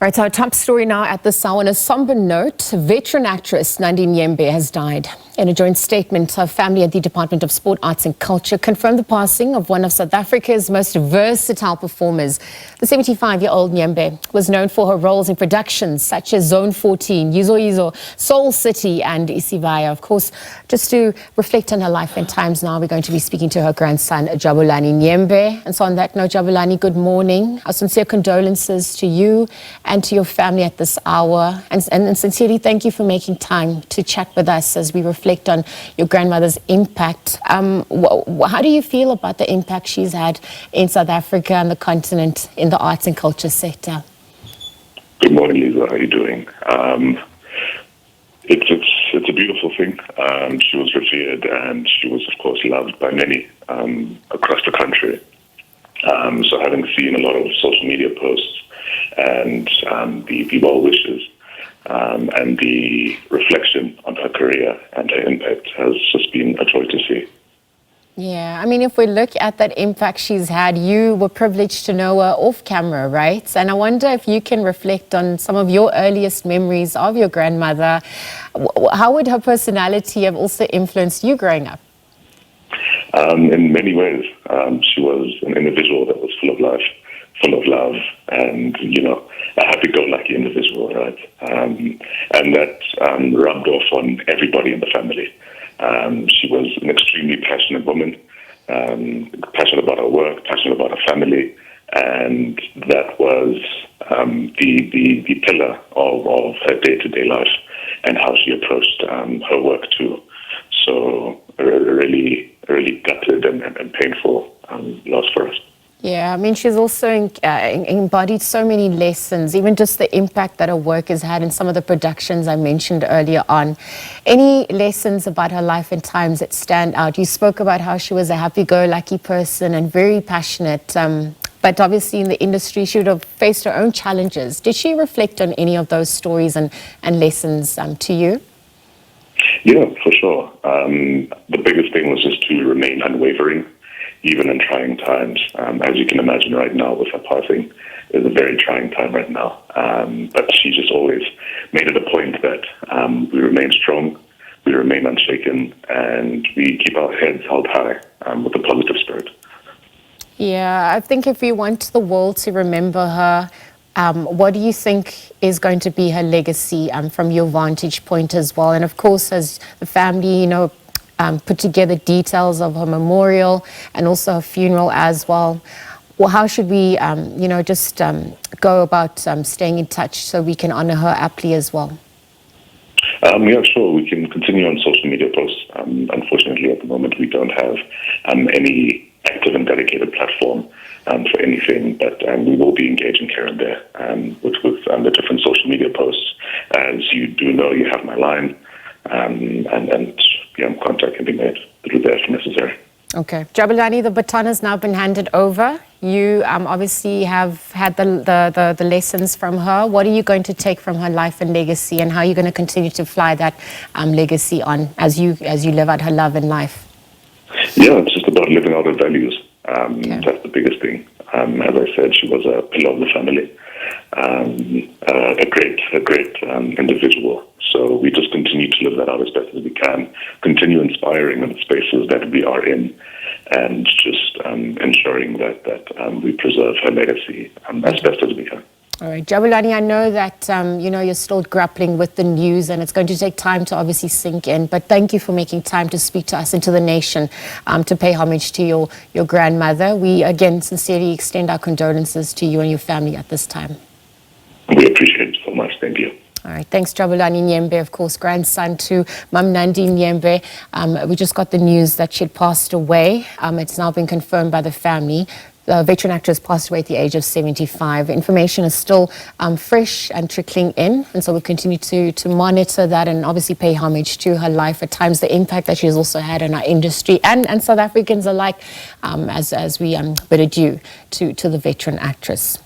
Right, our top story now at this hour. On a somber note, veteran actress Nandi Nyembe has died. In a joint statement, her family and the Department of Sport, Arts and Culture confirmed the passing of one of South Africa's most versatile performers. The 75-year-old Nyembe was known for her roles in productions such as Zone 14, Yizo Yizo, Soul City and Isibaya. Of course, just to reflect on her life and times now, we're going to be speaking to her grandson, Jabulani Nyembe. And so on that note, Jabulani, good morning. Our sincere condolences to you and to your family at this hour. And sincerely, thank you for making time to chat with us as we reflect on your grandmother's impact. How do you feel about the impact she's had in South Africa and the continent in the arts and culture sector? Good morning, Lisa. How are you doing? It's a beautiful thing. She was revered and she was, of course, loved by many across the country. So having seen a lot of social media posts and the well wishes and the reflection on her career and her impact has just been a joy to see. Yeah, I mean, if we look at that impact she's had, you were privileged to know her off camera, right? And I wonder if you can reflect on some of your earliest memories of your grandmother. How would her personality have also influenced you growing up? In many ways, she was an individual that was full of life, full of love, and, a happy-go-lucky individual, right? And that rubbed off on everybody in the family. She was an extremely passionate woman, passionate about her work, passionate about her family, and that was the pillar of her day-to-day life and how she approached her work too. So a really gutted and painful loss for us. Yeah, I mean, she's also embodied so many lessons, even just the impact that her work has had in some of the productions I mentioned earlier on. Any lessons about her life and times that stand out? You spoke about how she was a happy-go-lucky person and very passionate, but obviously in the industry she would have faced her own challenges. Did she reflect on any of those stories and lessons to you? Yeah, for sure. The biggest thing was just to remain unwavering, even in trying times. As you can imagine right now with her passing, it's a very trying time right now. But she just always made it a point that we remain strong, we remain unshaken, and we keep our heads held high with a positive spirit. Yeah, I think if we want the world to remember her, what do you think is going to be her legacy from your vantage point as well? And of course, as the family, put together details of her memorial and also her funeral as well. Well, how should we, just go about staying in touch so we can honor her aptly as well? Yeah, sure. We can continue on social media posts. Unfortunately, at the moment, we don't have any active and dedicated platform for anything, but we will be engaging here and there with the different social media posts. As you do know, you have my line, and contact can be made through there if necessary. Okay. Jabulani, the baton has now been handed over. You obviously have had the lessons from her. What are you going to take from her life and legacy, and how are you going to continue to fly that legacy on as you live out her love and life? Yeah, it's just about living out her values. That's the biggest thing. As I said, she was a pillar of the family, a great individual. So we just continue to live that out as best as we can, continue inspiring in the spaces that we are in, and just ensuring that we preserve her legacy as best as we can. All right, Jabulani, I know that, you're still grappling with the news and it's going to take time to obviously sink in, but thank you for making time to speak to us and to the nation to pay homage to your grandmother. We, again, sincerely extend our condolences to you and your family at this time. We appreciate it so much. Thank you. All right, thanks, Jabulani Nyembe, of course, grandson to Mum Nandi Nyembe. We just got the news that she had passed away. It's now been confirmed by the family. The veteran actress passed away at the age of 75. Information is still fresh and trickling in, and so we'll continue to monitor that and obviously pay homage to her life, at times the impact that she has also had on our industry and South Africans alike, as we bid adieu to the veteran actress.